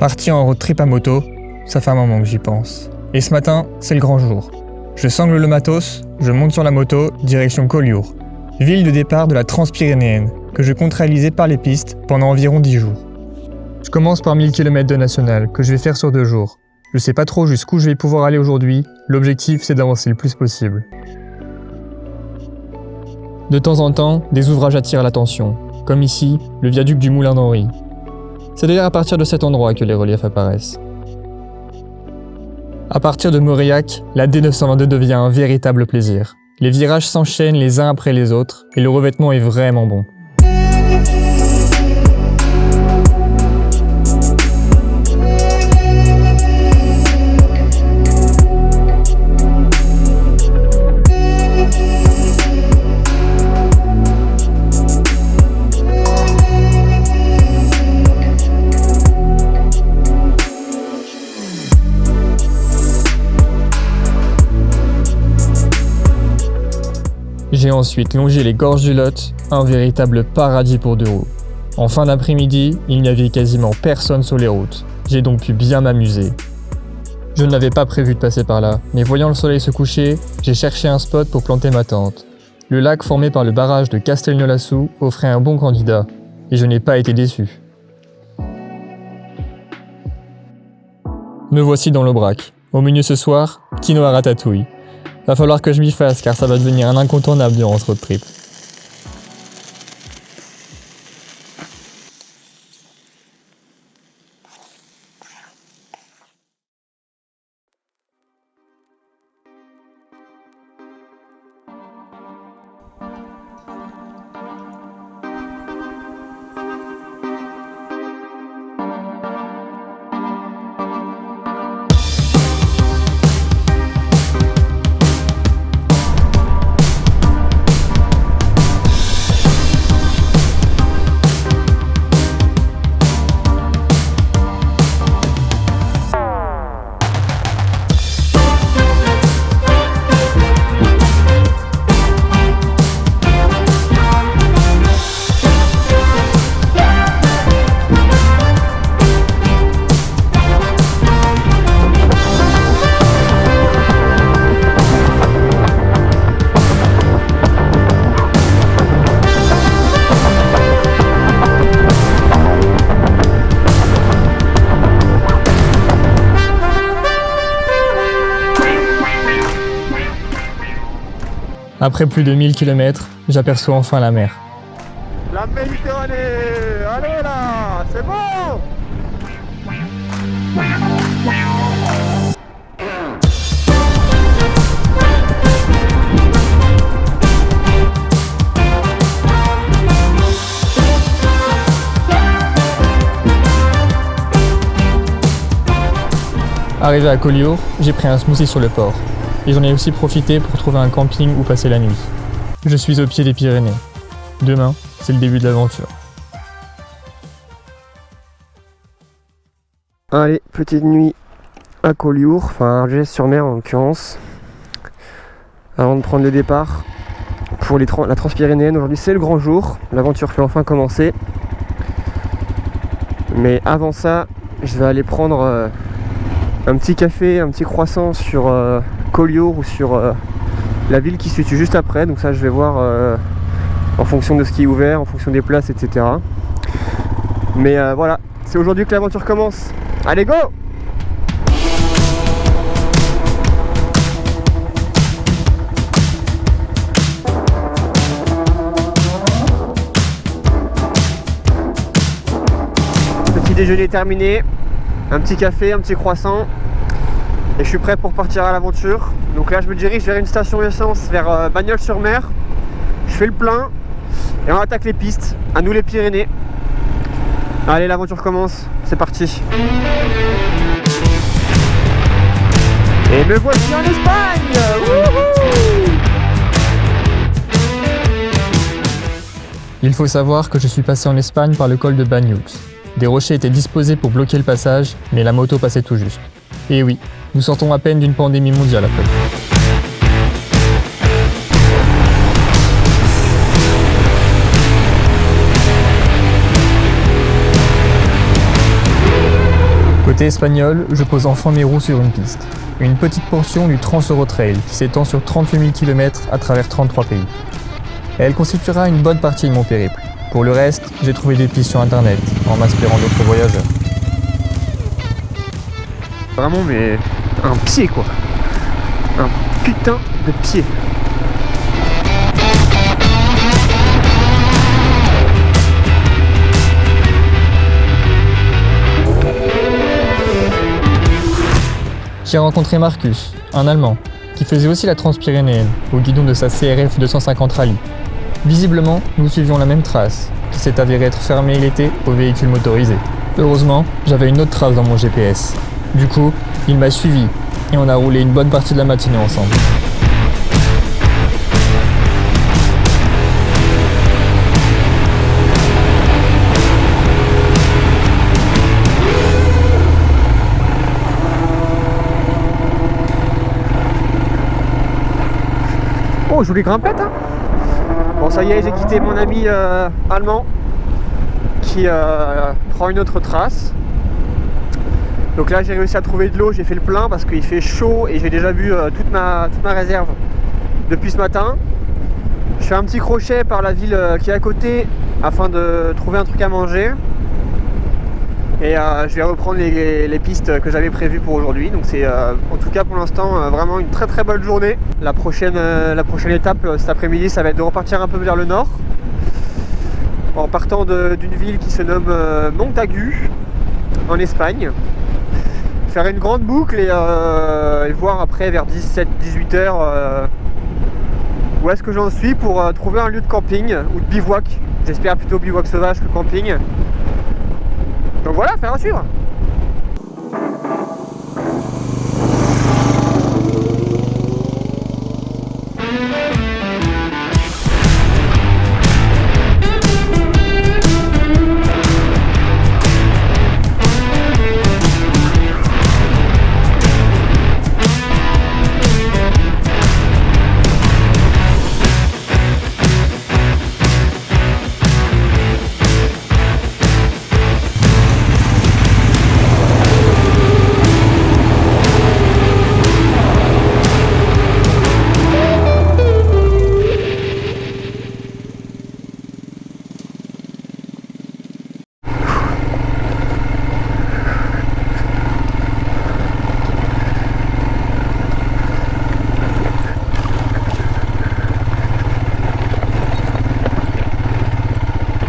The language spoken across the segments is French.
Partir en road trip à moto, ça fait un moment que j'y pense. Et ce matin, c'est le grand jour. Je sangle le matos, je monte sur la moto, direction Collioure, ville de départ de la Transpyrénéenne, que je compte réaliser par les pistes pendant environ 10 jours. Je commence par 1000 km de national, que je vais faire sur 2 jours. Je sais pas trop jusqu'où je vais pouvoir aller aujourd'hui, l'objectif c'est d'avancer le plus possible. De temps en temps, des ouvrages attirent l'attention, comme ici, le viaduc du Moulin d'Henri. C'est d'ailleurs à partir de cet endroit que les reliefs apparaissent. À partir de Mauriac, la D922 devient un véritable plaisir. Les virages s'enchaînent les uns après les autres, et le revêtement est vraiment bon. J'ai ensuite longé les gorges du Lot, un véritable paradis pour 2 roues. En fin d'après-midi, il n'y avait quasiment personne sur les routes. J'ai donc pu bien m'amuser. Je n'avais pas prévu de passer par là, mais voyant le soleil se coucher, j'ai cherché un spot pour planter ma tente. Le lac formé par le barrage de Castelnau-Lassou offrait un bon candidat, et je n'ai pas été déçu. Me voici dans l'Aubrac. Au menu ce soir, quinoa ratatouille. Va falloir que je m'y fasse car ça va devenir un incontournable durant ce road trip. Après plus de 1000 km, j'aperçois enfin la mer. La Méditerranée, allez là, c'est bon. Arrivé à Collioure, j'ai pris un smoothie sur le port. Et j'en ai aussi profité pour trouver un camping où passer la nuit. Je suis au pied des Pyrénées. Demain, c'est le début de l'aventure. Allez, petite nuit à Collioure, enfin à Argelès-sur-Mer en l'occurrence. Avant de prendre le départ pour la Transpyrénéenne. Aujourd'hui c'est le grand jour, l'aventure peut enfin commencer. Mais avant ça, je vais aller prendre un petit café, un petit croissant sur Collioure ou sur la ville qui se situe juste après. Donc ça je vais voir en fonction de ce qui est ouvert, en fonction des places, etc. Mais voilà, c'est aujourd'hui que l'aventure commence. Allez, go! Petit déjeuner terminé, un petit café, un petit croissant. Et je suis prêt pour partir à l'aventure. Donc là je me dirige vers une station essence vers Bagnols-sur-Mer. Je fais le plein et on attaque les pistes. À nous les Pyrénées. Allez, l'aventure commence, c'est parti. Et me voici en Espagne. Wouhou! Il faut savoir que je suis passé en Espagne par le col de Banyuls. Des rochers étaient disposés pour bloquer le passage, mais la moto passait tout juste. Et oui, nous sortons à peine d'une pandémie mondiale après. Côté espagnol, je pose enfin mes roues sur une piste. Une petite portion du Trans-Eurotrail qui s'étend sur 38 000 km à travers 33 pays. Et elle constituera une bonne partie de mon périple. Pour le reste, j'ai trouvé des pistes sur internet, en m'inspirant d'autres voyageurs. Vraiment, mais un pied quoi. Un putain de pied. J'ai rencontré Marcus, un Allemand, qui faisait aussi la Transpyrénéenne, au guidon de sa CRF 250 Rally. Visiblement, nous suivions la même trace, qui s'est avérée être fermée l'été aux véhicules motorisés. Heureusement, j'avais une autre trace dans mon GPS. Du coup, il m'a suivi, et on a roulé une bonne partie de la matinée ensemble. Oh, jolie grimpette hein. Bon ça y est, j'ai quitté mon ami allemand qui prend une autre trace. Donc là j'ai réussi à trouver de l'eau, j'ai fait le plein parce qu'il fait chaud et j'ai déjà bu toute ma réserve depuis ce matin. Je fais un petit crochet par la ville qui est à côté afin de trouver un truc à manger. Et je vais reprendre les pistes que j'avais prévues pour aujourd'hui. Donc c'est en tout cas pour l'instant vraiment une très bonne journée. La prochaine étape cet après-midi, ça va être de repartir un peu vers le nord, en partant d'une ville qui se nomme Montagu en Espagne. Faire une grande boucle et voir après vers 17-18 heures où est-ce que j'en suis pour trouver un lieu de camping ou de bivouac. J'espère plutôt bivouac sauvage que camping. Donc voilà, faire à suivre.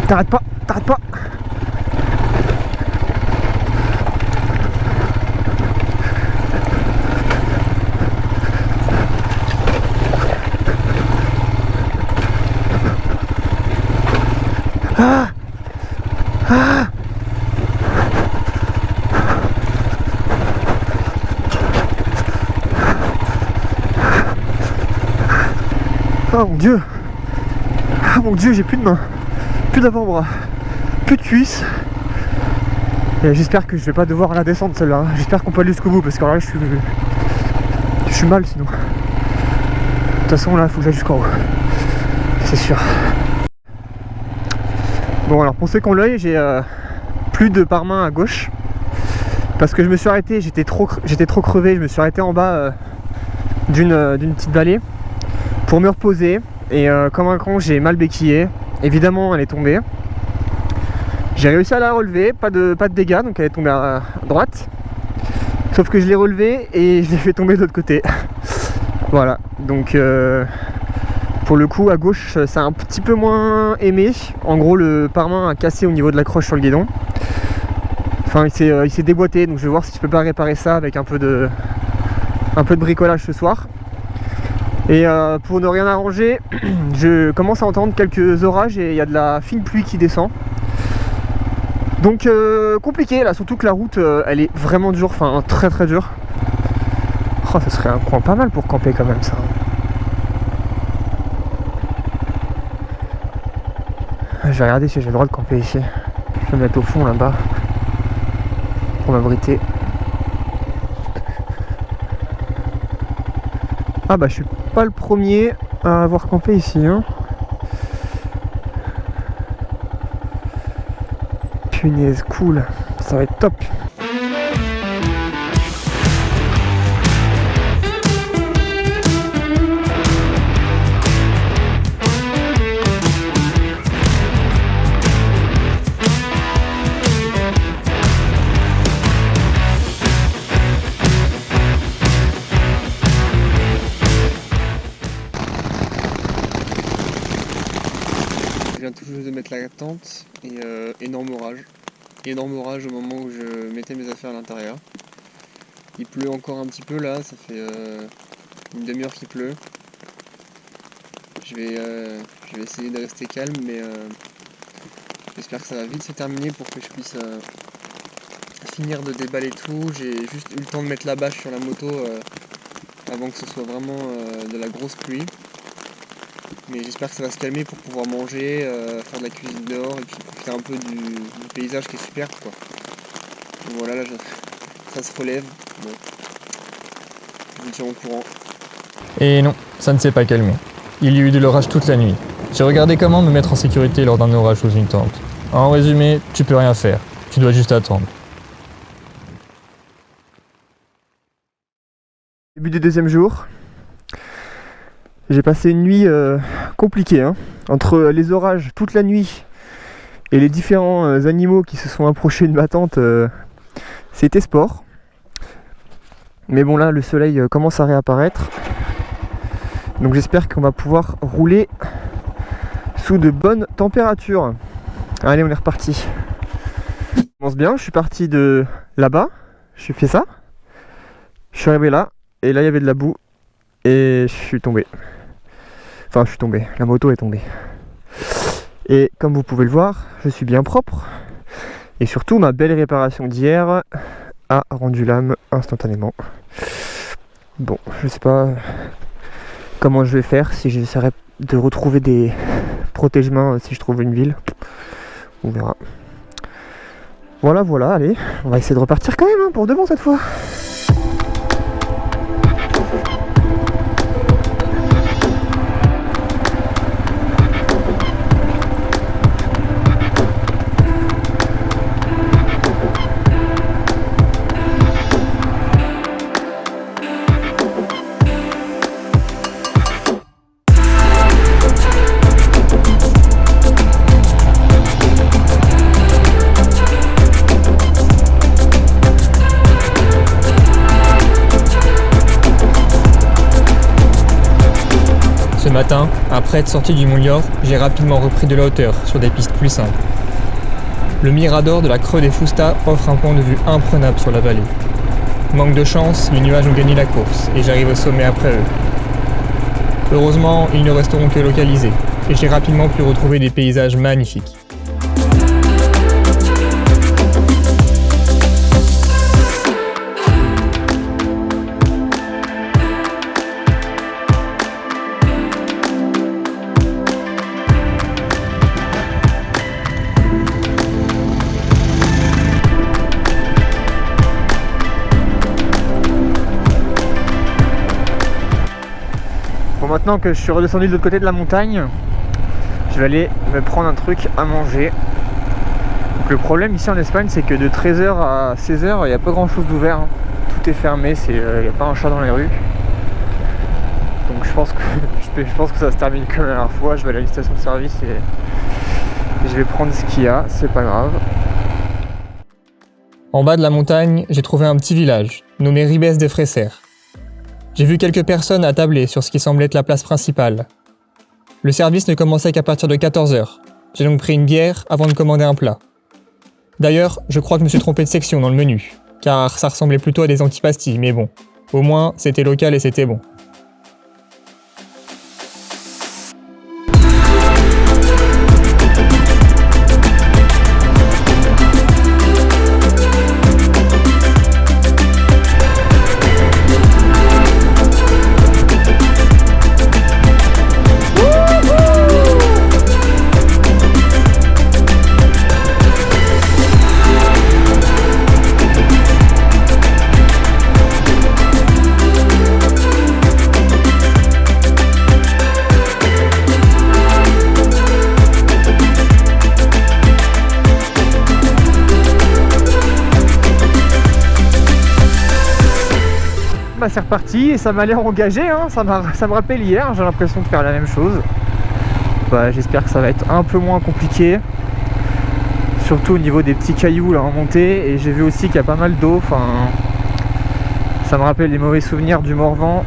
T'arrêtes pas, t'arrêtes pas. Ah ah. Oh mon dieu. Ah mon dieu, j'ai plus de main. Plus d'avant-bras, plus de cuisses. Et j'espère que je vais pas devoir la descendre celle-là. J'espère qu'on peut aller jusqu'au bout parce que là je suis mal sinon. De toute façon là il faut que j'aille jusqu'en haut. C'est sûr. Bon alors pour ceux qui ont l'œil, j'ai plus de pare-main à gauche. Parce que je me suis arrêté, j'étais trop crevé, je me suis arrêté en bas d'une petite vallée pour me reposer. Et comme un con j'ai mal béquillé. Évidemment elle est tombée. J'ai réussi à la relever, pas de dégâts, donc elle est tombée à droite. Sauf que je l'ai relevée et je l'ai fait tomber de l'autre côté. Voilà, donc pour le coup à gauche c'est un petit peu moins aimé. En gros le pare-main a cassé au niveau de l'accroche sur le guidon. Enfin il s'est déboîté, donc je vais voir si je peux pas réparer ça avec un peu de bricolage ce soir. Et pour ne rien arranger, je commence à entendre quelques orages et il y a de la fine pluie qui descend. Donc compliqué là, surtout que la route elle est vraiment dure, enfin très dure. Oh, ça serait un coin pas mal pour camper quand même ça. Je vais regarder si j'ai le droit de camper ici. Je vais me mettre au fond là-bas pour m'abriter. Ah bah je suis pas le premier à avoir campé ici hein. Punaise, cool, ça va être top. mettre la tente et énorme orage. Énorme orage au moment où je mettais mes affaires à l'intérieur. Il pleut encore un petit peu là, ça fait une demi-heure qu'il pleut. Je vais essayer de rester calme, mais j'espère que ça va vite se terminer pour que je puisse finir de déballer tout. J'ai juste eu le temps de mettre la bâche sur la moto avant que ce soit vraiment de la grosse pluie. Mais j'espère que ça va se calmer pour pouvoir manger, faire de la cuisine dehors et puis profiter un peu du paysage qui est superbe, quoi. Donc voilà, là ça se relève. Bon. Je vous tiens au courant. Et non, ça ne s'est pas calmé. Il y a eu de l'orage toute la nuit. J'ai regardé comment me mettre en sécurité lors d'un orage sous une tente. En résumé, tu peux rien faire. Tu dois juste attendre. Début du deuxième jour. J'ai passé une nuit compliquée, hein, entre les orages toute la nuit et les différents animaux qui se sont approchés de ma tente. C'était sport. Mais bon, là le soleil commence à réapparaître. Donc j'espère qu'on va pouvoir rouler sous de bonnes températures. Allez, on est reparti. Ça commence bien, je suis parti de là-bas, j'ai fait ça. Je suis arrivé là, et là il y avait de la boue, et je suis tombé. Enfin, je suis tombé, la moto est tombée. Et comme vous pouvez le voir, je suis bien propre. Et surtout, ma belle réparation d'hier a rendu l'âme instantanément. Bon, je sais pas comment je vais faire, si j'essaierai de retrouver des protège-mains si je trouve une ville. On verra. Voilà, allez, on va essayer de repartir quand même, hein, pour de bon cette fois. Ce matin, après être sorti du Mont Lior, j'ai rapidement repris de la hauteur sur des pistes plus simples. Le mirador de la Creux des Foustas offre un point de vue imprenable sur la vallée. Manque de chance, les nuages ont gagné la course et j'arrive au sommet après eux. Heureusement, ils ne resteront que localisés et j'ai rapidement pu retrouver des paysages magnifiques. Bon, maintenant que je suis redescendu de l'autre côté de la montagne, je vais aller me prendre un truc à manger. Donc le problème ici en Espagne, c'est que de 13h à 16h, il n'y a pas grand chose d'ouvert, hein. Tout est fermé, il n'y a pas un chat dans les rues. Donc je pense que ça se termine comme la dernière fois. Je vais aller à une station de service et je vais prendre ce qu'il y a, c'est pas grave. En bas de la montagne, j'ai trouvé un petit village, nommé Ribes de Freser. J'ai vu quelques personnes attabler sur ce qui semblait être la place principale. Le service ne commençait qu'à partir de 14h. J'ai donc pris une bière avant de commander un plat. D'ailleurs, je crois que je me suis trompé de section dans le menu, car ça ressemblait plutôt à des antipastilles, mais bon, au moins c'était local et c'était bon. Bah c'est reparti et ça m'a l'air engagé, hein. Ça me rappelle hier, j'ai l'impression de faire la même chose. Bah, j'espère que ça va être un peu moins compliqué, surtout au niveau des petits cailloux là en montée. Et j'ai vu aussi qu'il y a pas mal d'eau, enfin, ça me rappelle les mauvais souvenirs du Morvan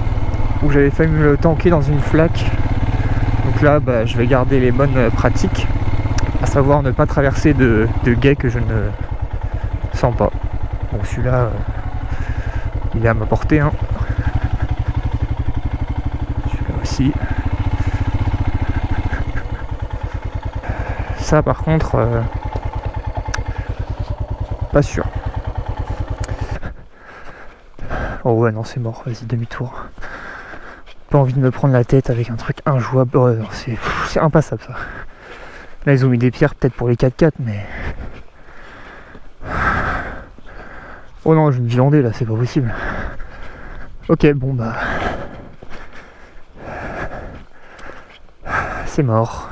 où j'avais failli me le tanker dans une flaque. Donc là bah, je vais garder les bonnes pratiques à savoir ne pas traverser de guet que je ne sens pas. Bon, celui-là, il est à ma portée, hein. Celui-là aussi. Ça, par contre, pas sûr. Oh ouais, non, c'est mort. Vas-y, demi-tour. Pas envie de me prendre la tête avec un truc injouable. Ouais, non, c'est impassable, ça. Là, ils ont mis des pierres peut-être pour les 4x4, mais... Oh non, je vais me viander, là, c'est pas possible. Ok, bon, bah... C'est mort.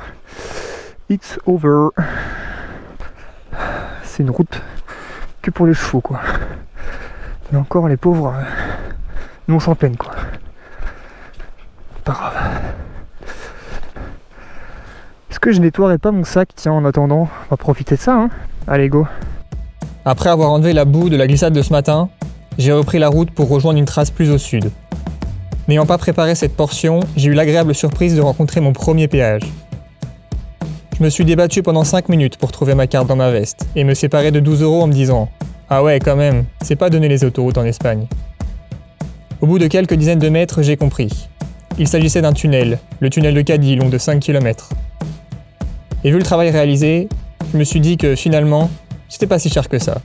It's over. C'est une route que pour les chevaux, quoi. Et encore, les pauvres, nous on s'en peine, quoi. Pas grave. Est-ce que je nettoierai pas mon sac, tiens, en attendant? On va profiter de ça, hein. Allez, go. Après avoir enlevé la boue de la glissade de ce matin, j'ai repris la route pour rejoindre une trace plus au sud. N'ayant pas préparé cette portion, j'ai eu l'agréable surprise de rencontrer mon premier péage. Je me suis débattu pendant 5 minutes pour trouver ma carte dans ma veste et me séparer de 12 € en me disant « Ah ouais, quand même, c'est pas donner les autoroutes en Espagne ». Au bout de quelques dizaines de mètres, j'ai compris. Il s'agissait d'un tunnel, le tunnel de Cadix, long de 5 km. Et vu le travail réalisé, je me suis dit que finalement, c'était pas si cher que ça.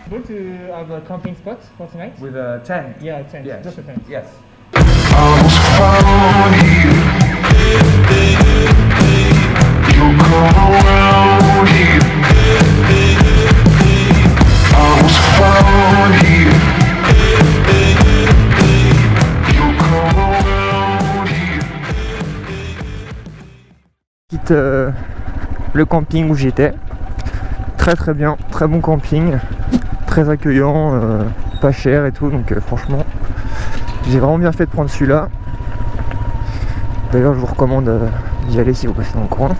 Go to have a camping spot for tonight? With a tent? Yeah, tent. Yes. Just a tent. Yes. Quitte le camping où j'étais. Très bien, très bon camping, très accueillant, pas cher et tout, donc franchement j'ai vraiment bien fait de prendre celui-là. D'ailleurs je vous recommande d'y aller si vous passez dans le coin.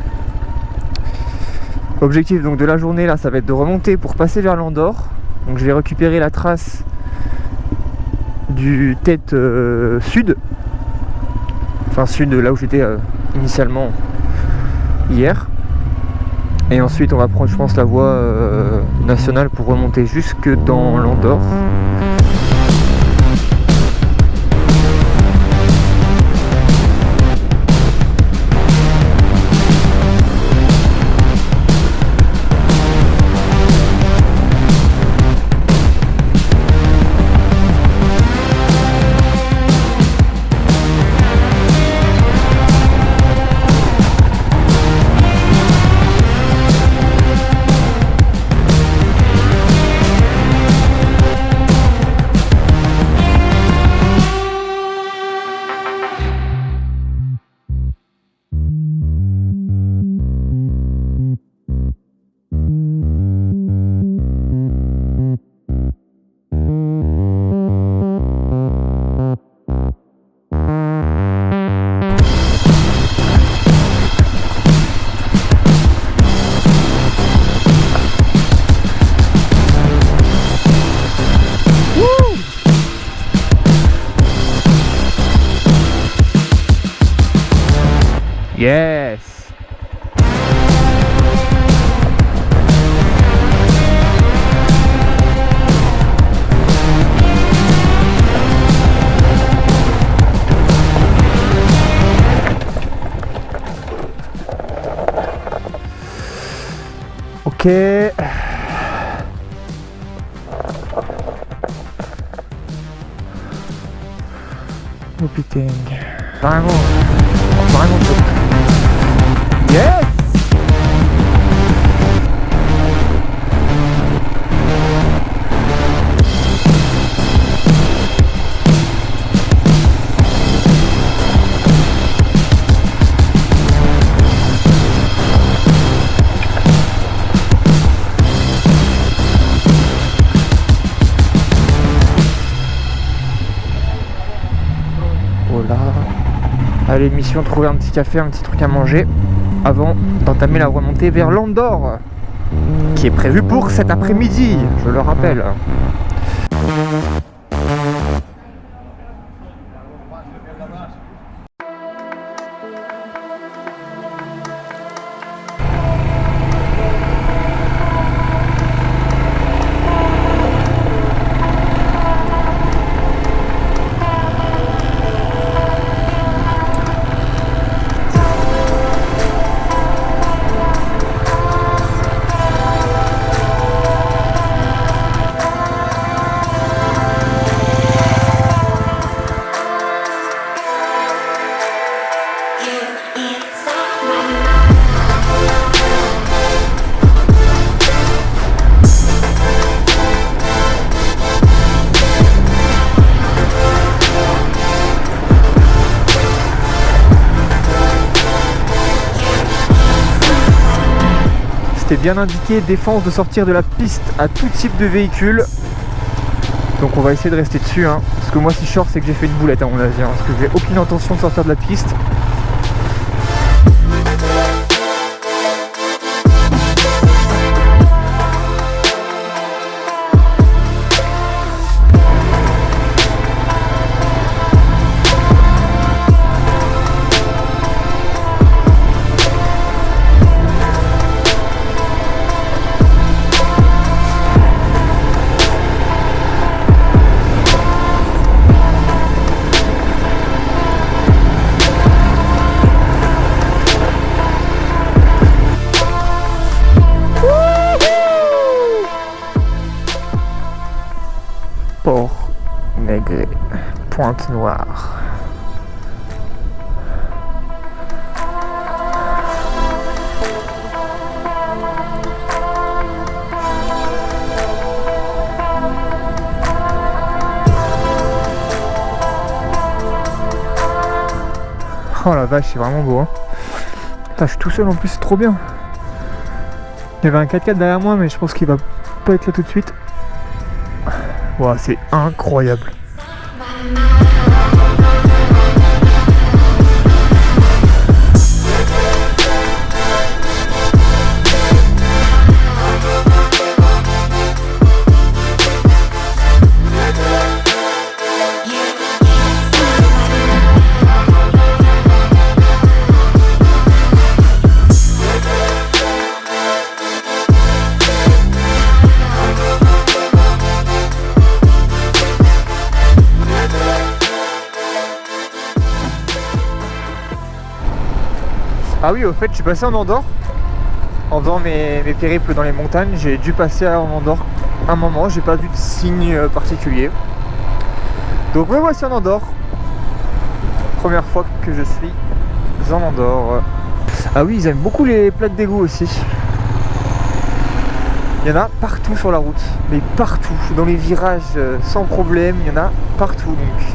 Objectif donc de la journée là, ça va être de remonter pour passer vers l'Andorre. Donc je vais récupérer la trace du tête sud, enfin sud là où j'étais initialement hier. Et ensuite on va prendre, je pense, la voie nationale pour remonter jusque dans l'Andorre. Yes! Ok. Oh putain. Vraiment chaud. Yes! Allez, mission trouver un petit café, un petit truc à manger avant d'entamer la remontée vers l'Andorre, qui est prévue pour cet après-midi, je le rappelle. C'était bien indiqué, défense de sortir de la piste à tout type de véhicule. Donc on va essayer de rester dessus, hein. Parce que moi si je sors c'est que j'ai fait une boulette à mon avis, hein, parce que j'ai aucune intention de sortir de la piste. Port-Négré, Pointe-Noire. Oh la vache, c'est vraiment beau, hein. Putain, je suis tout seul en plus, c'est trop bien. Il y avait un 4x4 derrière moi, mais je pense qu'il va pas être là tout de suite. Wow, c'est incroyable. Ah oui, au fait, je suis passé en Andorre en faisant mes périples dans les montagnes. J'ai dû passer en Andorre un moment, j'ai pas vu de signe particulier. Donc me voici en Andorre. Première fois que je suis en Andorre. Ah oui, ils aiment beaucoup les plaques d'égout aussi. Il y en a partout sur la route, mais partout, dans les virages sans problème, il y en a partout. Donc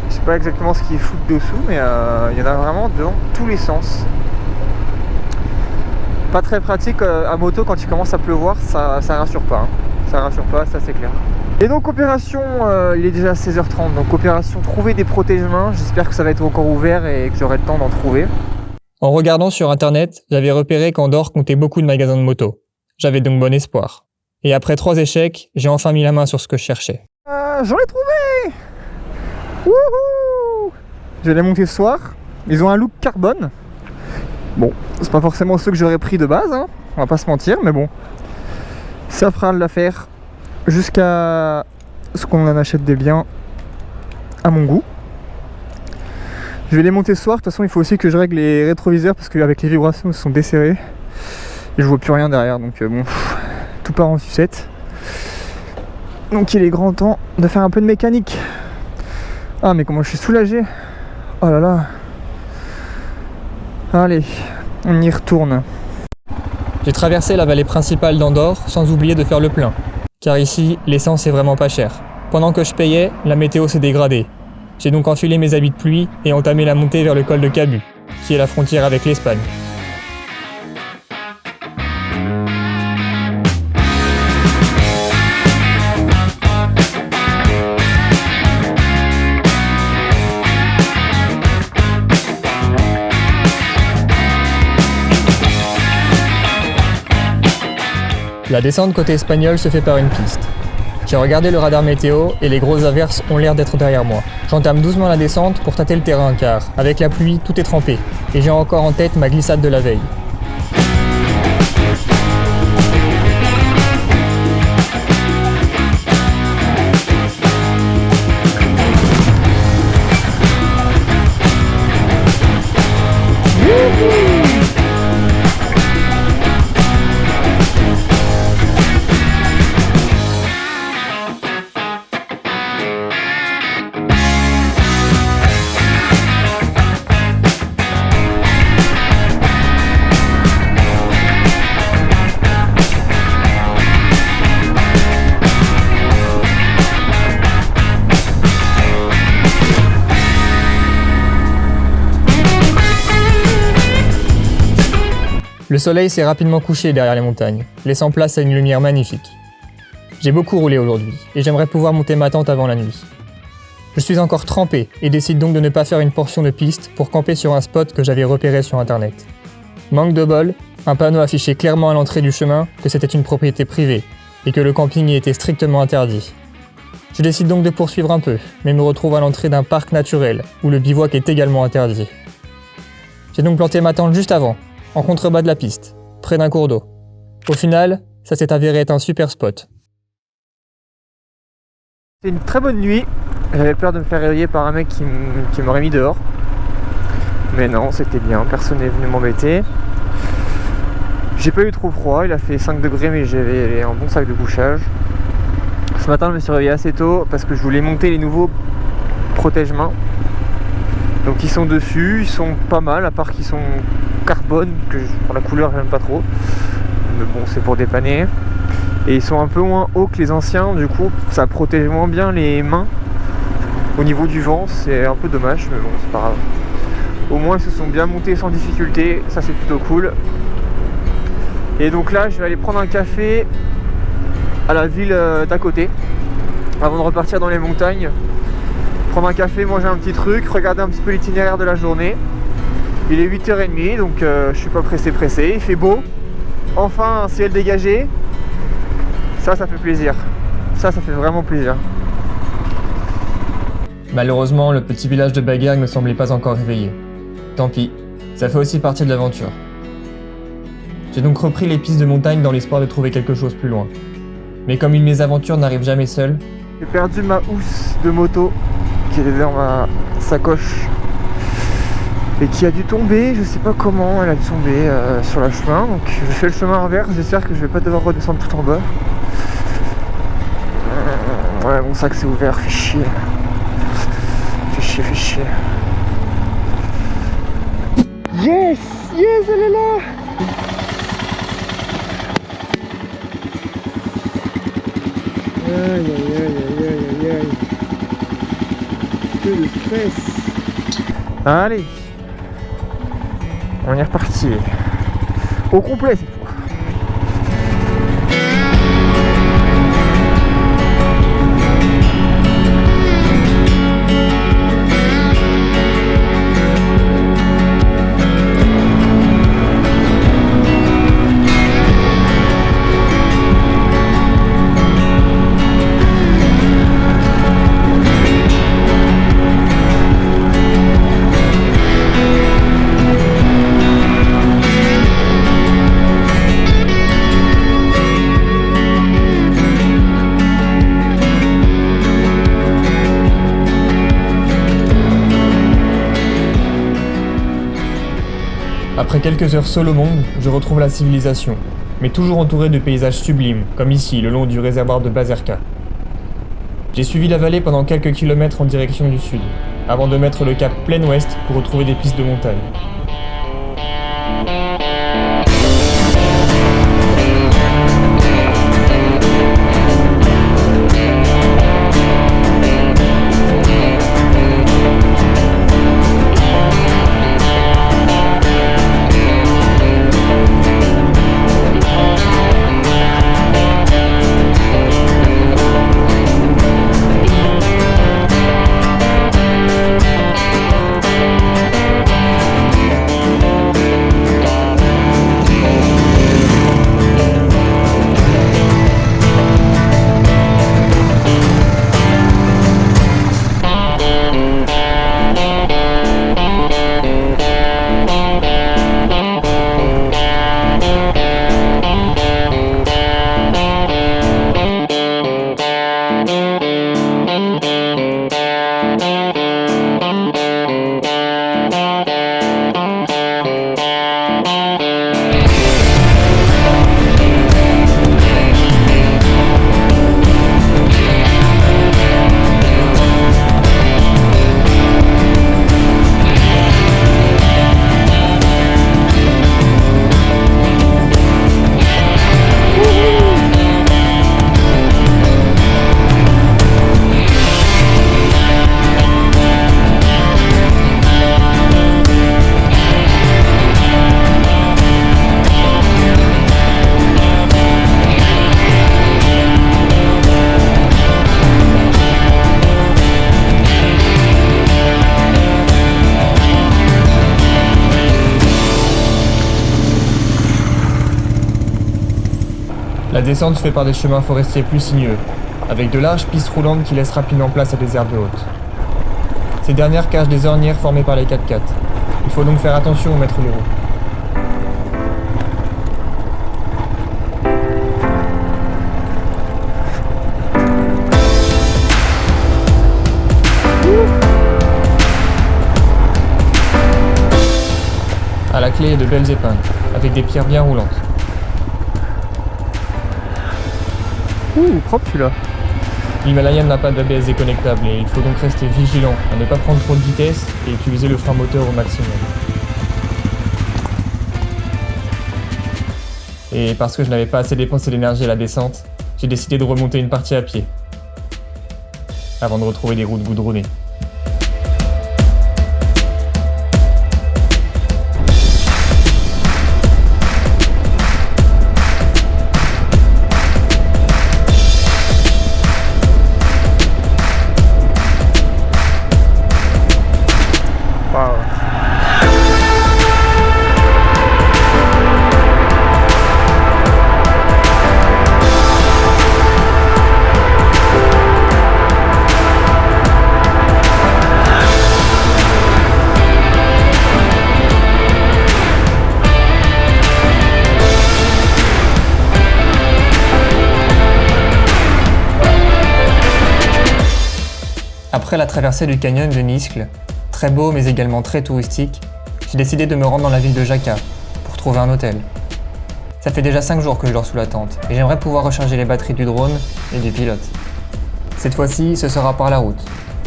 je sais pas exactement ce qu'ils foutent dessous, mais il y en a vraiment dans tous les sens. Pas très pratique à moto quand il commence à pleuvoir, ça rassure pas. Hein. Ça rassure pas, ça c'est clair. Et donc opération, il est déjà 16h30, donc opération trouver des protège-mains. J'espère que ça va être encore ouvert et que j'aurai le temps d'en trouver. En regardant sur internet, j'avais repéré qu'Andorre comptait beaucoup de magasins de moto. J'avais donc bon espoir. Et après 3 échecs, j'ai enfin mis la main sur ce que je cherchais. J'en ai trouvé! Wouhou! Je vais les monter ce soir. Ils ont un look carbone. Bon, c'est pas forcément ceux que j'aurais pris de base, hein. On va pas se mentir, mais bon. Ça fera l'affaire jusqu'à ce qu'on en achète des biens à mon goût. Je vais les monter ce soir. De toute façon, il faut aussi que je règle les rétroviseurs parce qu'avec les vibrations, ils sont desserrés. Et je vois plus rien derrière, donc bon, tout part en sucette. Donc il est grand temps de faire un peu de mécanique. Ah mais comment je suis soulagé. Oh là là. Allez, on y retourne. J'ai traversé la vallée principale d'Andorre sans oublier de faire le plein. Car ici, l'essence est vraiment pas chère. Pendant que je payais, la météo s'est dégradée. J'ai donc enfilé mes habits de pluie et entamé la montée vers le col de Cabu, qui est la frontière avec l'Espagne. La descente côté espagnol se fait par une piste. J'ai regardé le radar météo et les grosses averses ont l'air d'être derrière moi. J'entame doucement la descente pour tâter le terrain car, avec la pluie, tout est trempé. Et j'ai encore en tête ma glissade de la veille. Le soleil s'est rapidement couché derrière les montagnes, laissant place à une lumière magnifique. J'ai beaucoup roulé aujourd'hui, et j'aimerais pouvoir monter ma tente avant la nuit. Je suis encore trempé, et décide donc de ne pas faire une portion de piste pour camper sur un spot que j'avais repéré sur internet. Manque de bol, un panneau affichait clairement à l'entrée du chemin que c'était une propriété privée, et que le camping y était strictement interdit. Je décide donc de poursuivre un peu, mais me retrouve à l'entrée d'un parc naturel, où le bivouac est également interdit. J'ai donc planté ma tente juste avant, en contrebas de la piste, près d'un cours d'eau. Au final, ça s'est avéré être un super spot. C'est une très bonne nuit. J'avais peur de me faire réveiller par un mec qui m'aurait mis dehors. Mais non, c'était bien, personne n'est venu m'embêter. J'ai pas eu trop froid, il a fait 5 degrés mais j'avais un bon sac de couchage. Ce matin je me suis réveillé assez tôt parce que je voulais monter les nouveaux protège-mains. Donc ils sont dessus, ils sont pas mal, à part qu'ils sont carbone, que pour la couleur j'aime pas trop. Mais bon, c'est pour dépanner. Et ils sont un peu moins hauts que les anciens, du coup ça protège moins bien les mains. Au niveau du vent, c'est un peu dommage, mais bon, c'est pas grave. Au moins ils se sont bien montés sans difficulté, ça c'est plutôt cool. Et donc là, je vais aller prendre un café à la ville d'à côté, avant de repartir dans les montagnes. Prendre un café, manger un petit truc, regarder un petit peu l'itinéraire de la journée. Il est 8h30, donc je suis pas pressé. Il fait beau. Enfin, un ciel dégagé. Ça fait plaisir. Ça fait vraiment plaisir. Malheureusement, le petit village de Baguergue ne semblait pas encore réveillé. Tant pis, ça fait aussi partie de l'aventure. J'ai donc repris les pistes de montagne dans l'espoir de trouver quelque chose plus loin. Mais comme une mésaventure n'arrive jamais seule, j'ai perdu ma housse de moto qui était dans ma sacoche et qui a dû tomber, je sais pas comment elle a dû tomber sur le chemin. Donc je fais le chemin inverse, j'espère que je vais pas devoir redescendre tout en bas. Ouais, mon sac s'est ouvert, fait chier. Fait chier. Yes, elle est là. Aïe. Que de stress. Allez. On est reparti. Au complet cette fois. Après quelques heures seul au monde, je retrouve la civilisation, mais toujours entouré de paysages sublimes, comme ici, le long du réservoir de Bazerka. J'ai suivi la vallée pendant quelques kilomètres en direction du sud, avant de mettre le cap plein ouest pour retrouver des pistes de montagne. La descente se fait par des chemins forestiers plus sinueux, avec de larges pistes roulantes qui laissent rapidement place à des herbes hautes. Ces dernières cachent des ornières formées par les 4x4. Il faut donc faire attention au mettre les roues. À la clé, il y a de belles épingles, avec des pierres bien roulantes. Propre celui-là. L'Himalayan n'a pas d'ABS déconnectable et il faut donc rester vigilant à ne pas prendre trop de vitesse et utiliser le frein moteur au maximum. Et parce que je n'avais pas assez dépensé d'énergie à la descente, j'ai décidé de remonter une partie à pied, avant de retrouver des routes goudronnées. Après la traversée du canyon de Niskle, très beau mais également très touristique, j'ai décidé de me rendre dans la ville de Jaca pour trouver un hôtel. Ça fait déjà 5 jours que je dors sous la tente et j'aimerais pouvoir recharger les batteries du drone et du pilote. Cette fois-ci, ce sera par la route.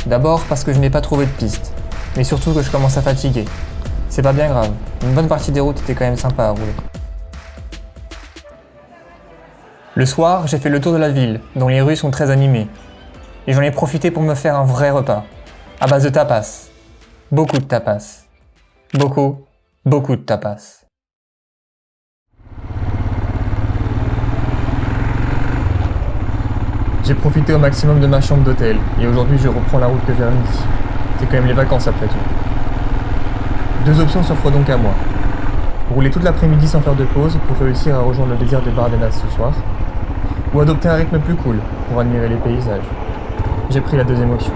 D'abord parce que je n'ai pas trouvé de piste, mais surtout que je commence à fatiguer. C'est pas bien grave, une bonne partie des routes était quand même sympa à rouler. Le soir, j'ai fait le tour de la ville, dont les rues sont très animées. Et j'en ai profité pour me faire un vrai repas, à base de tapas. Beaucoup de tapas. Beaucoup de tapas. J'ai profité au maximum de ma chambre d'hôtel, et aujourd'hui je reprends la route que vers midi. C'est quand même les vacances après tout. 2 options s'offrent donc à moi. Rouler toute l'après-midi sans faire de pause pour réussir à rejoindre le désert de Bardenas ce soir, ou adopter un rythme plus cool pour admirer les paysages. J'ai pris la deuxième option.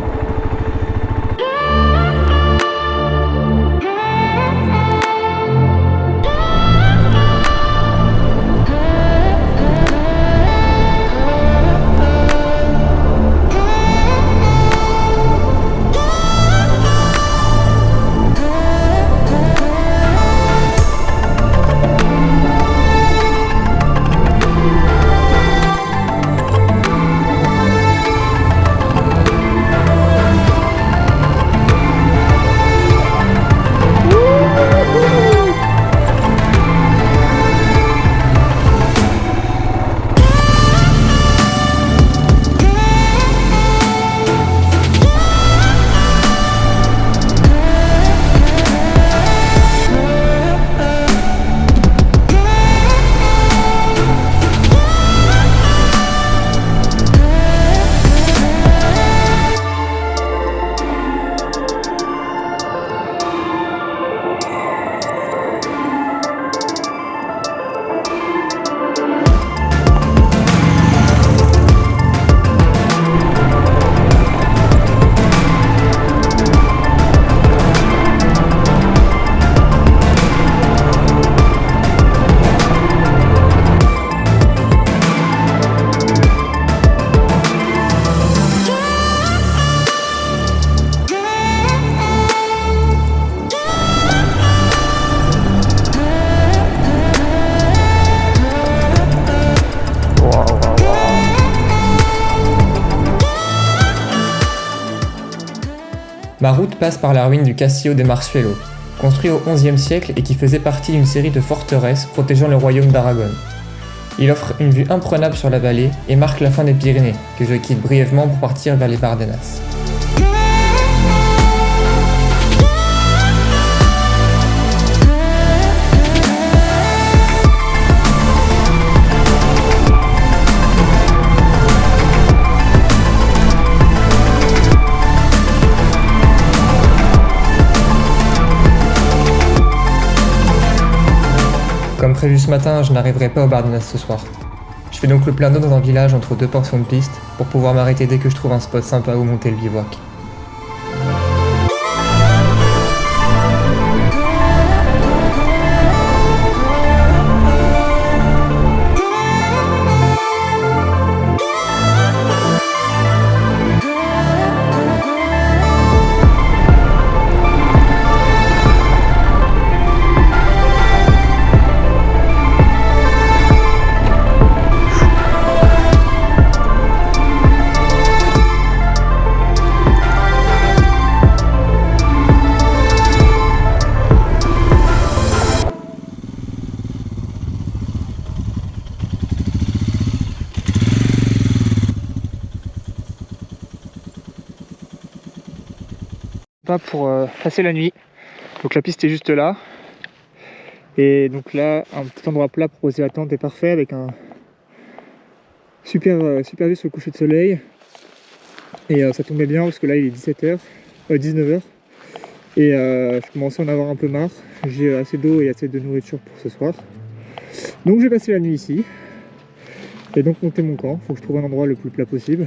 Ma route passe par la ruine du Castillo de Marsuelo, construit au XIe siècle et qui faisait partie d'une série de forteresses protégeant le royaume d'Aragon. Il offre une vue imprenable sur la vallée et marque la fin des Pyrénées, que je quitte brièvement pour partir vers les Bardenas. Comme prévu ce matin, je n'arriverai pas aux Bardenas ce soir. Je fais donc le plein d'eau dans un village entre deux portions de piste pour pouvoir m'arrêter dès que je trouve un spot sympa où monter le bivouac. Pas pour passer la nuit. Donc la piste est juste là. Et donc là, un petit endroit plat pour poser la tente est parfait avec un super vue sur le coucher de soleil. Et ça tombait bien parce que là il est 19h. Et je commençais à en avoir un peu marre. J'ai assez d'eau et assez de nourriture pour ce soir. Donc j'ai passé la nuit ici. Et donc monter mon camp. Faut que je trouve un endroit le plus plat possible.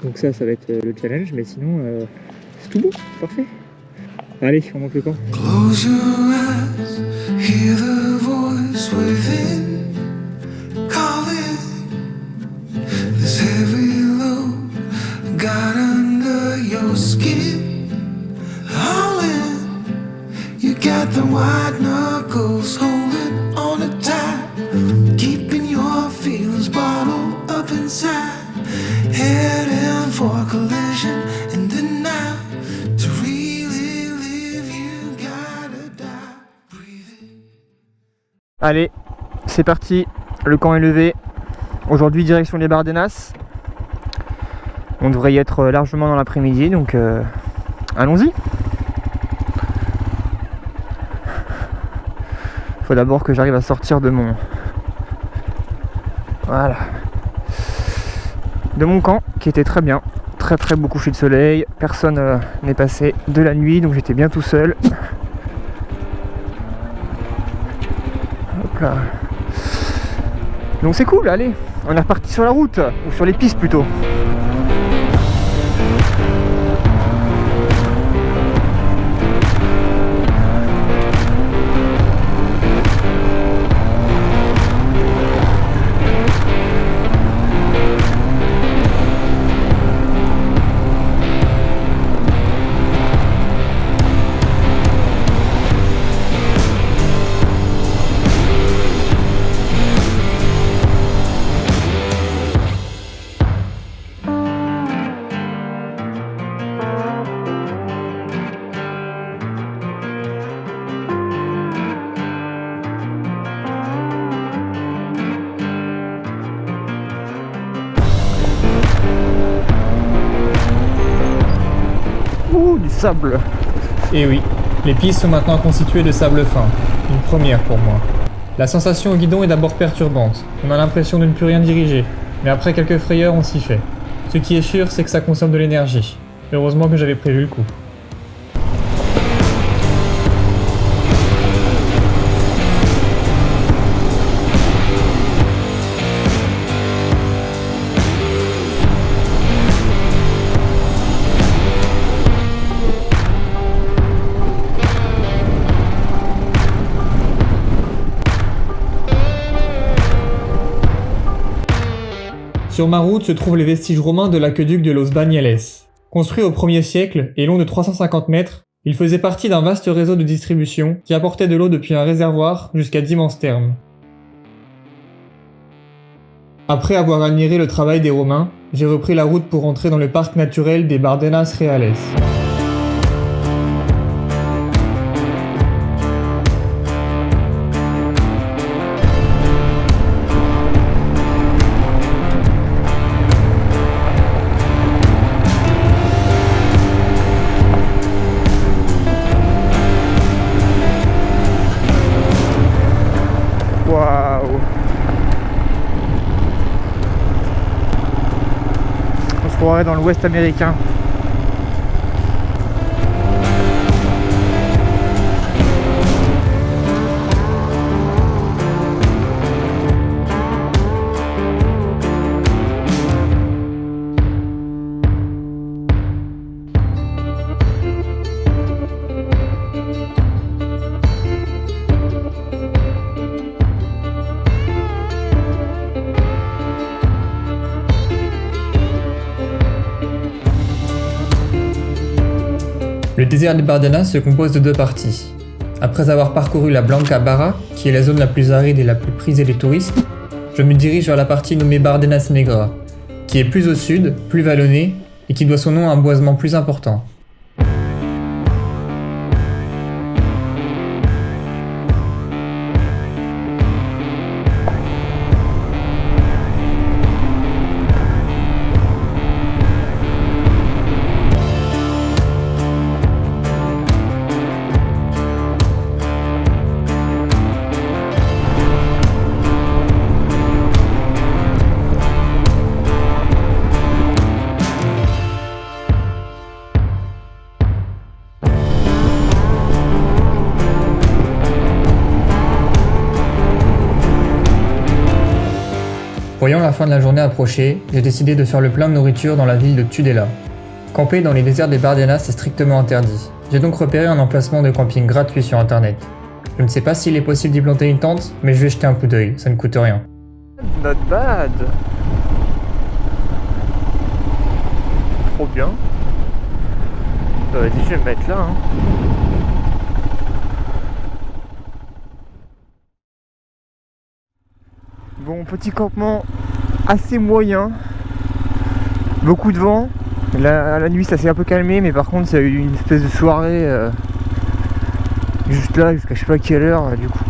Donc ça va être le challenge. Mais sinon... c'est tout beau, parfait. Allez, on monte le camp. Close your eyes, hear the voice within, calling. This heavy load got under your skin, howling. You got the white knuckles holding on it tight, keeping your feelings bottled up inside, heading for collision in the night. Allez, c'est parti, le camp est levé. Aujourd'hui direction les Bardenas. On devrait y être largement dans l'après-midi, donc allons-y. Faut d'abord que j'arrive à sortir de mon... Voilà. De mon camp, qui était très bien. Très beau coucher de soleil. Personne n'est passé de la nuit, donc j'étais bien tout seul. Hop là. Donc c'est cool, allez, on est reparti sur la route, ou sur les pistes plutôt. Du sable. Et oui, les pistes sont maintenant constituées de sable fin, une première pour moi. La sensation au guidon est d'abord perturbante, on a l'impression de ne plus rien diriger, mais après quelques frayeurs on s'y fait. Ce qui est sûr, c'est que ça consomme de l'énergie. Heureusement que j'avais prévu le coup. Sur ma route se trouvent les vestiges romains de l'aqueduc de Los Bañales. Construit au 1er siècle et long de 350 mètres, il faisait partie d'un vaste réseau de distribution qui apportait de l'eau depuis un réservoir jusqu'à d'immenses thermes. Après avoir admiré le travail des Romains, j'ai repris la route pour entrer dans le parc naturel des Bardenas Reales. croirais dans l'ouest américain. Le désert des Bardenas se compose de deux parties. Après avoir parcouru la Blanca Barra, qui est la zone la plus aride et la plus prisée des touristes, je me dirige vers la partie nommée Bardenas Negra, qui est plus au sud, plus vallonnée, et qui doit son nom à un boisement plus important. Voyant la fin de la journée approcher, j'ai décidé de faire le plein de nourriture dans la ville de Tudela. Camper dans les déserts des Bardenas est strictement interdit. J'ai donc repéré un emplacement de camping gratuit sur internet. Je ne sais pas s'il est possible d'y planter une tente, mais je vais jeter un coup d'œil, ça ne coûte rien. Not bad. Trop bien. Vas-y, je vais me mettre là. Bon, petit campement assez moyen. Beaucoup de vent. La nuit, ça s'est un peu calmé, mais par contre, il y a eu une espèce de soirée juste là, jusqu'à je sais pas quelle heure. Du coup,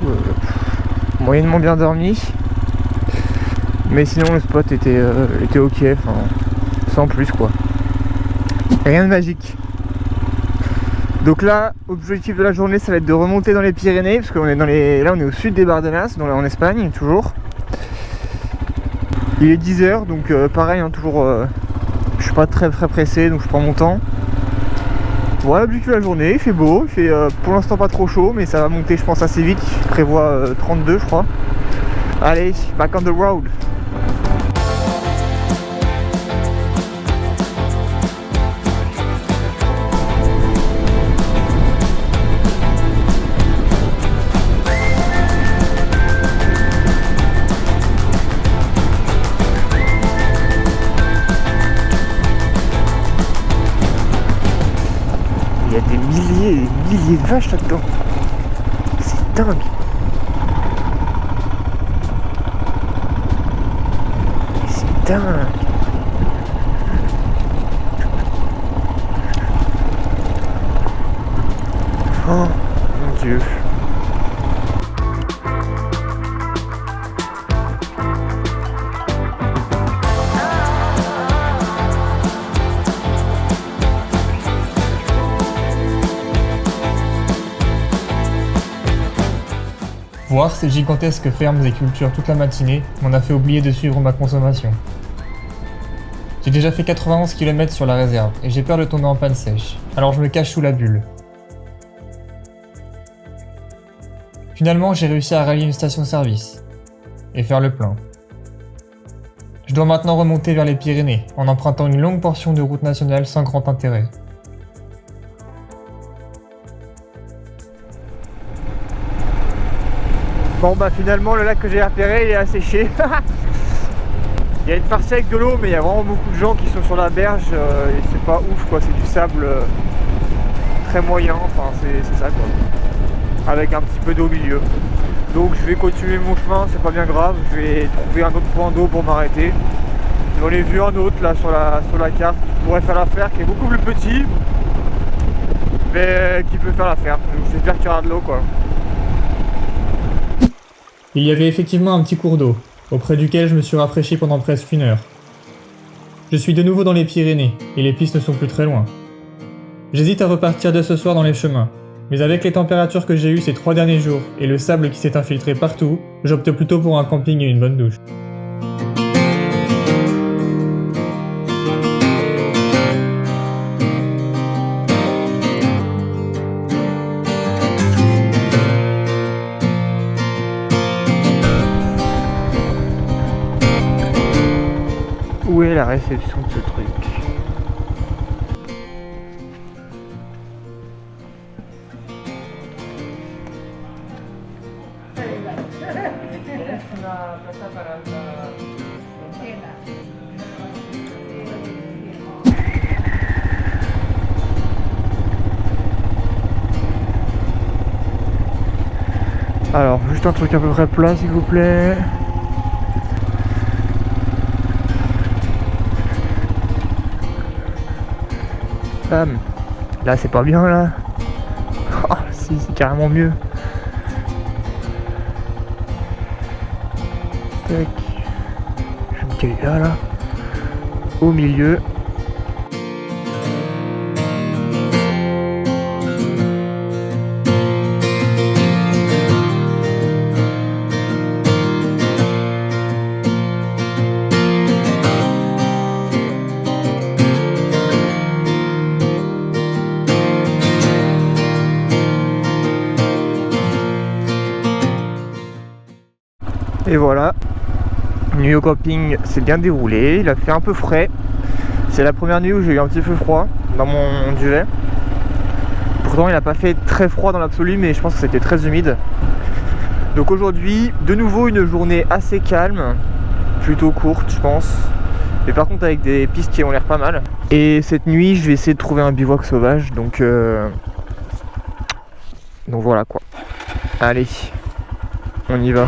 moyennement bien dormi. Mais sinon, le spot était ok, enfin, sans plus quoi. Rien de magique. Donc là, objectif de la journée, ça va être de remonter dans les Pyrénées, parce qu'on est là, on est au sud des Bardenas, en Espagne, toujours. Il est 10h, donc pareil, toujours, je suis pas très pressé, donc je prends mon temps. Voilà l'objectif de la journée, il fait beau, il fait pour l'instant pas trop chaud, mais ça va monter je pense assez vite, je prévois 32 je crois. Allez, back on the road. Il y a des milliers et des milliers de vaches là-dedans. C'est dingue. C'est dingue. Oh mon Dieu. Voir ces gigantesques fermes et cultures toute la matinée m'en a fait oublier de suivre ma consommation. J'ai déjà fait 91 km sur la réserve et j'ai peur de tomber en panne sèche, alors je me cache sous la bulle. Finalement, j'ai réussi à rallier une station-service et faire le plein. Je dois maintenant remonter vers les Pyrénées en empruntant une longue portion de route nationale sans grand intérêt. Bon bah finalement le lac que j'ai repéré il est asséché. Il y a une partie avec de l'eau, mais il y a vraiment beaucoup de gens qui sont sur la berge et c'est pas ouf quoi, c'est du sable très moyen, enfin c'est ça quoi. Avec un petit peu d'eau au milieu. Donc je vais continuer mon chemin, c'est pas bien grave, je vais trouver un autre point d'eau pour m'arrêter. J'en ai vu un autre là sur la carte qui pourrait faire l'affaire, qui est beaucoup plus petit, mais qui peut faire l'affaire. Donc j'espère qu'il y aura de l'eau quoi. Il y avait effectivement un petit cours d'eau, auprès duquel je me suis rafraîchi pendant presque une heure. Je suis de nouveau dans les Pyrénées, et les pistes ne sont plus très loin. J'hésite à repartir dès ce soir dans les chemins, mais avec les températures que j'ai eues ces 3 derniers jours et le sable qui s'est infiltré partout, j'opte plutôt pour un camping et une bonne douche. Où est la réception de ce truc? Alors, juste un truc à peu près plat s'il vous plaît. Bam. Là c'est pas bien là. Oh, si, c'est carrément mieux. Tac. Je vais me caler là. Au milieu. Et voilà, nuit au camping s'est bien déroulé, il a fait un peu frais. C'est la première nuit où j'ai eu un petit peu froid dans mon duvet. Pourtant il n'a pas fait très froid dans l'absolu, mais je pense que c'était très humide. Donc aujourd'hui, de nouveau une journée assez calme, plutôt courte je pense. Mais par contre avec des pistes qui ont l'air pas mal. Et cette nuit je vais essayer de trouver un bivouac sauvage, donc voilà quoi. Allez, on y va.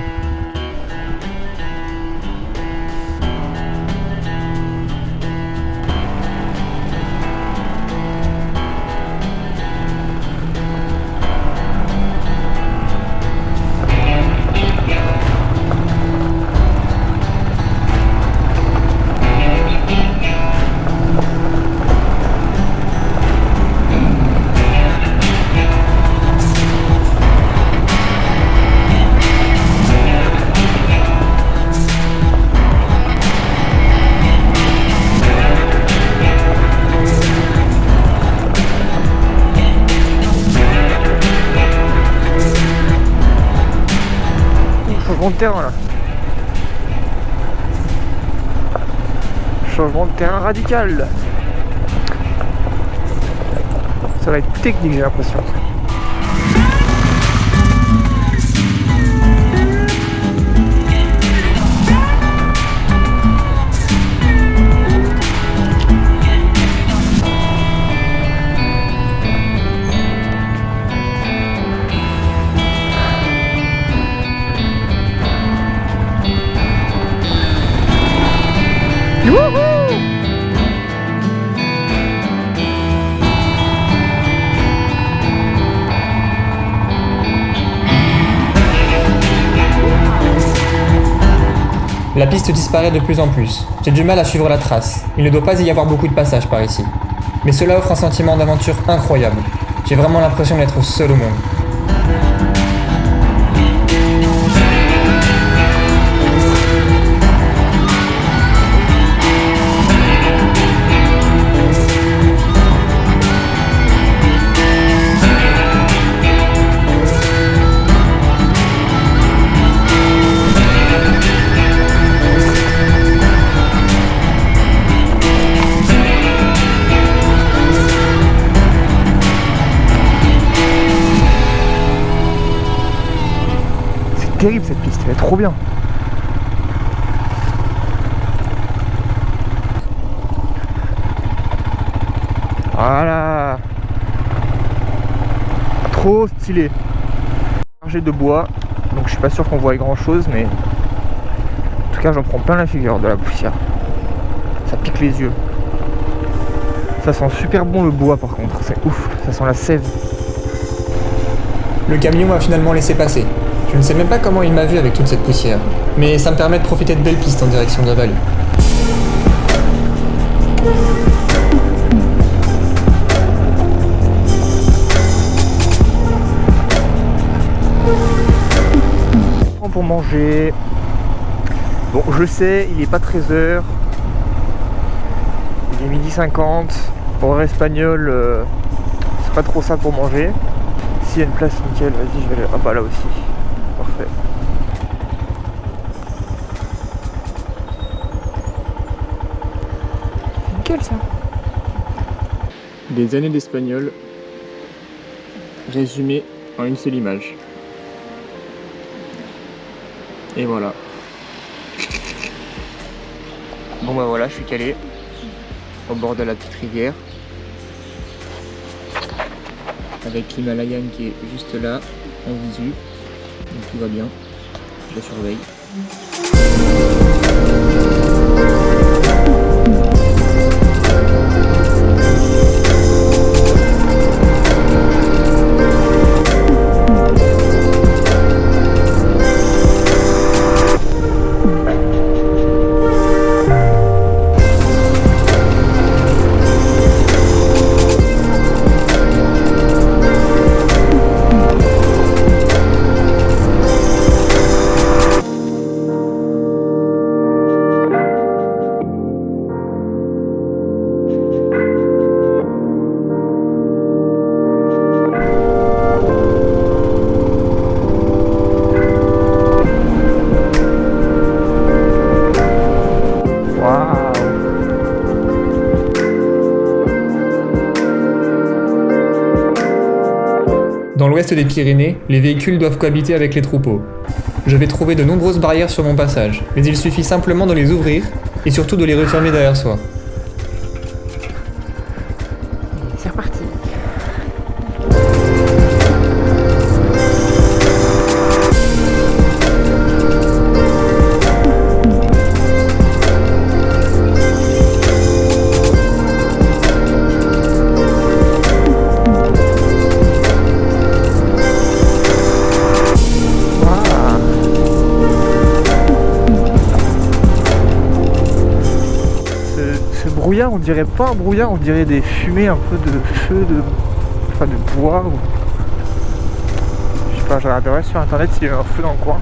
Changement de terrain là. Changement de terrain radical. Ça va être technique, j'ai l'impression. La piste disparaît de plus en plus. J'ai du mal à suivre la trace. Il ne doit pas y avoir beaucoup de passages par ici. Mais cela offre un sentiment d'aventure incroyable. J'ai vraiment l'impression d'être seul au monde. Terrible cette piste, elle est trop bien. Voilà. Trop stylé. Chargé de bois, donc je suis pas sûr qu'on voit grand chose, mais en tout cas j'en prends plein la figure de la poussière. Ça pique les yeux. Ça sent super bon le bois par contre, c'est ouf, ça sent la sève. Le camion m'a finalement laissé passer. Je ne sais même pas comment il m'a vu avec toute cette poussière, mais ça me permet de profiter de belles pistes en direction de la vallée. Pour manger. Bon, je sais, il est pas 13h. Il est 12h50. Pour espagnol, c'est pas trop ça pour manger. S'il y a une place, nickel, vas-y, je vais aller. Ah bah là aussi. Parfait. nickel ça. Des années d'espagnol résumées en une seule image. Et voilà. Bon bah voilà, je suis calé au bord de la petite rivière avec l'Himalayan qui est juste là en visu, donc tout va bien, je la surveille. Dans l'ouest des Pyrénées, les véhicules doivent cohabiter avec les troupeaux. Je vais trouver de nombreuses barrières sur mon passage, mais il suffit simplement de les ouvrir et surtout de les refermer derrière soi. C'est reparti. On dirait pas un brouillard, on dirait des fumées un peu de feu, de bois ou... Je sais pas, je regarderai sur internet s'il y a un feu dans le coin.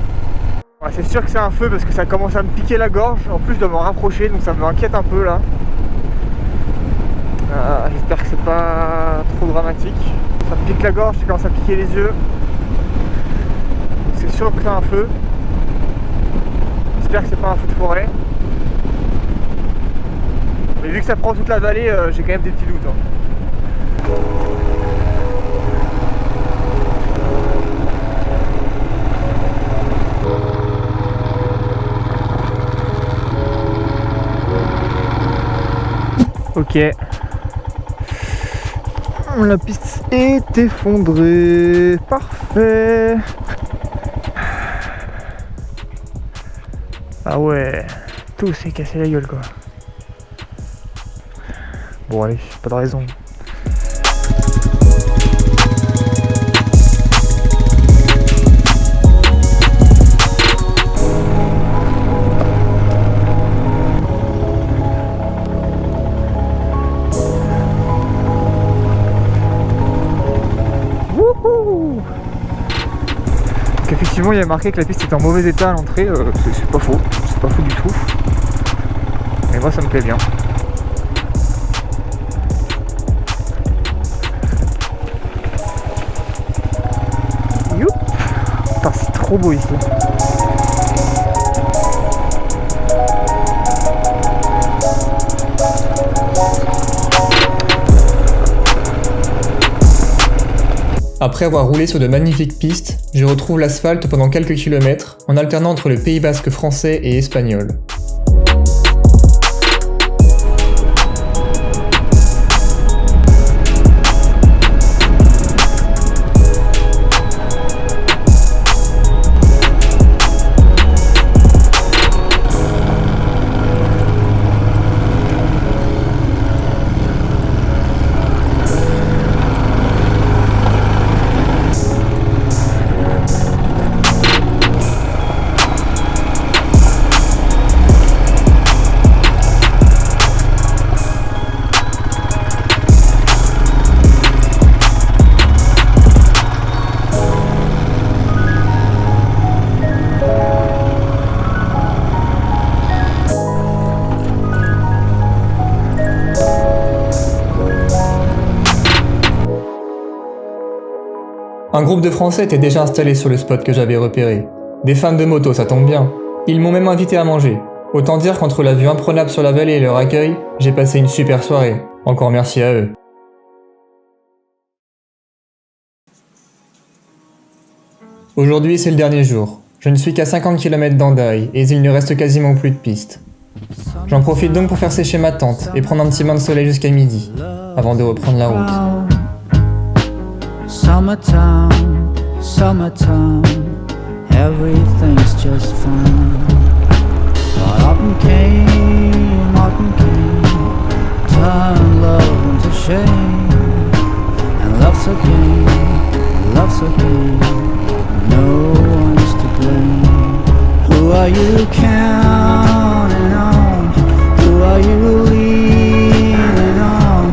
Ouais, c'est sûr que c'est un feu parce que ça commence à me piquer la gorge, en plus je dois m'en rapprocher donc ça m'inquiète un peu là. J'espère que c'est pas trop dramatique. Ça me pique la gorge, ça commence à piquer les yeux. C'est sûr que c'est un feu. J'espère que c'est pas un feu de forêt. Mais vu que ça prend toute la vallée, j'ai quand même des petits doutes. Ok. La piste est effondrée. Parfait. Ah ouais. Tout s'est cassé la gueule quoi. Bon allez, pas de raison. Wouhou! Effectivement, il y a marqué que la piste est en mauvais état à l'entrée. C'est pas faux, c'est pas faux du tout. Mais moi ça me plaît bien. Putain, c'est trop beau ici. Après avoir roulé sur de magnifiques pistes, je retrouve l'asphalte pendant quelques kilomètres en alternant entre le Pays Basque français et espagnol. Un groupe de Français était déjà installé sur le spot que j'avais repéré. Des fans de moto, ça tombe bien. Ils m'ont même invité à manger. Autant dire qu'entre la vue imprenable sur la vallée et leur accueil, j'ai passé une super soirée. Encore merci à eux. Aujourd'hui, c'est le dernier jour. Je ne suis qu'à 50 km d'Hendaye et il ne reste quasiment plus de pistes. J'en profite donc pour faire sécher ma tente et prendre un petit bain de soleil jusqu'à midi, avant de reprendre la route. Summertime, summertime, everything's just fine. But autumn came, turned love into shame. And love's a game, no one's to blame. Who are you counting on? Who are you leaning on?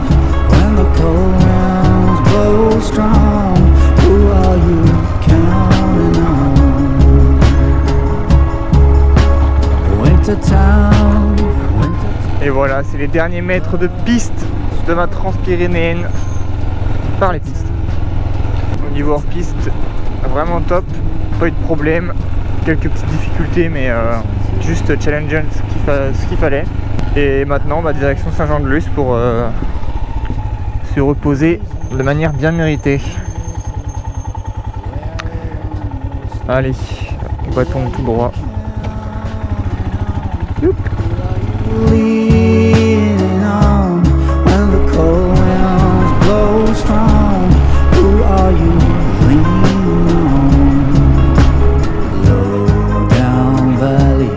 When the cold winds blow strong, who are you counting on? Wintertime. Et voilà, c'est les derniers mètres de piste de ma transpyrénéenne par les pistes. Au niveau hors piste, vraiment top, pas eu de problème, quelques petites difficultés mais juste challengeant ce qu'il fallait. Et maintenant direction Saint-Jean-de-Luz pour se reposer de manière bien méritée. Allez, bâton tout droit. Youp. Leaning on when the cold winds blow strong. Who are you leaning on? Low down valley,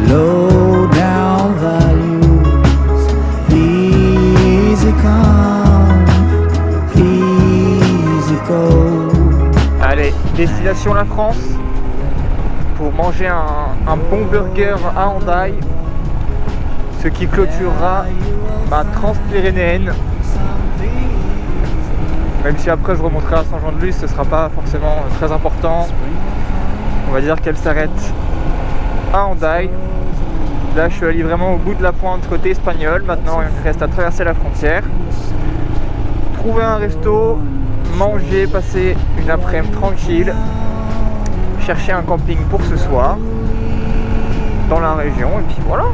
low down values. Easy come, easy go. Allez, destination la France pour manger un bon burger à Hendaye, ce qui clôturera ma transpyrénéenne. Même si après je remonterai à Saint-Jean-de-Luz, ce sera pas forcément très important. On va dire qu'elle s'arrête à Hendaye. Là je suis allé vraiment au bout de la pointe côté espagnol. Maintenant il me reste à traverser la frontière, trouver un resto, manger, passer une après-midi tranquille, chercher un camping pour ce soir dans la région et puis voilà.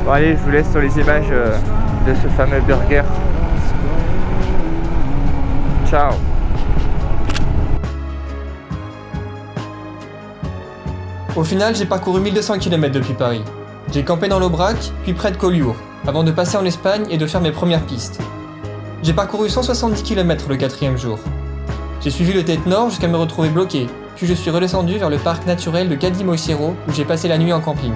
Bon allez, je vous laisse sur les images de ce fameux burger. Ciao. Au final, j'ai parcouru 1200 km depuis Paris. J'ai campé dans l'Aubrac, puis près de Collioure, avant de passer en Espagne et de faire mes premières pistes. J'ai parcouru 170 km le 4e jour. J'ai suivi le tête nord jusqu'à me retrouver bloqué, puis je suis redescendu vers le parc naturel de Cadí-Moixeró où j'ai passé la nuit en camping.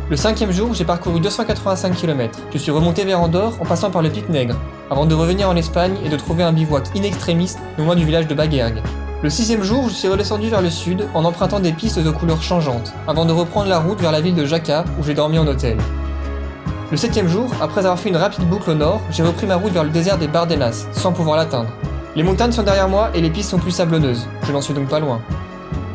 Le 5e jour, j'ai parcouru 285 km. Je suis remonté vers Andorre en passant par le Pic Nègre, avant de revenir en Espagne et de trouver un bivouac in extremis non loin du village de Baguergue. Le 6e jour, je suis redescendu vers le sud en empruntant des pistes aux couleurs changeantes, avant de reprendre la route vers la ville de Jaca où j'ai dormi en hôtel. Le 7e jour, après avoir fait une rapide boucle au nord, j'ai repris ma route vers le désert des Bardenas, sans pouvoir l'atteindre. Les montagnes sont derrière moi et les pistes sont plus sablonneuses, je n'en suis donc pas loin.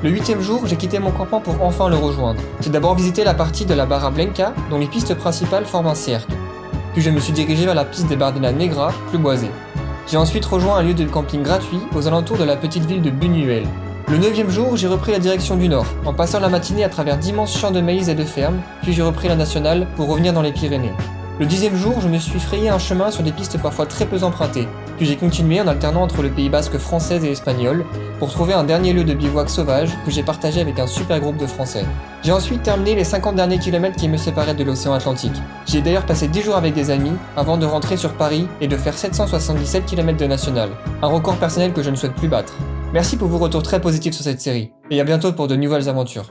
Le 8e jour, j'ai quitté mon campement pour enfin le rejoindre. J'ai d'abord visité la partie de la Barra Blanca, dont les pistes principales forment un cercle. Puis je me suis dirigé vers la piste des Bardenas Negra, plus boisée. J'ai ensuite rejoint un lieu de camping gratuit aux alentours de la petite ville de Buñuel. Le 9e jour, j'ai repris la direction du nord, en passant la matinée à travers d'immenses champs de maïs et de fermes, puis j'ai repris la nationale pour revenir dans les Pyrénées. Le 10e jour, je me suis frayé un chemin sur des pistes parfois très peu empruntées, puis j'ai continué en alternant entre le Pays Basque français et espagnol pour trouver un dernier lieu de bivouac sauvage que j'ai partagé avec un super groupe de Français. J'ai ensuite terminé les 50 derniers kilomètres qui me séparaient de l'océan Atlantique. J'y ai d'ailleurs passé 10 jours avec des amis avant de rentrer sur Paris et de faire 777 km de nationale, un record personnel que je ne souhaite plus battre. Merci pour vos retours très positifs sur cette série, et à bientôt pour de nouvelles aventures.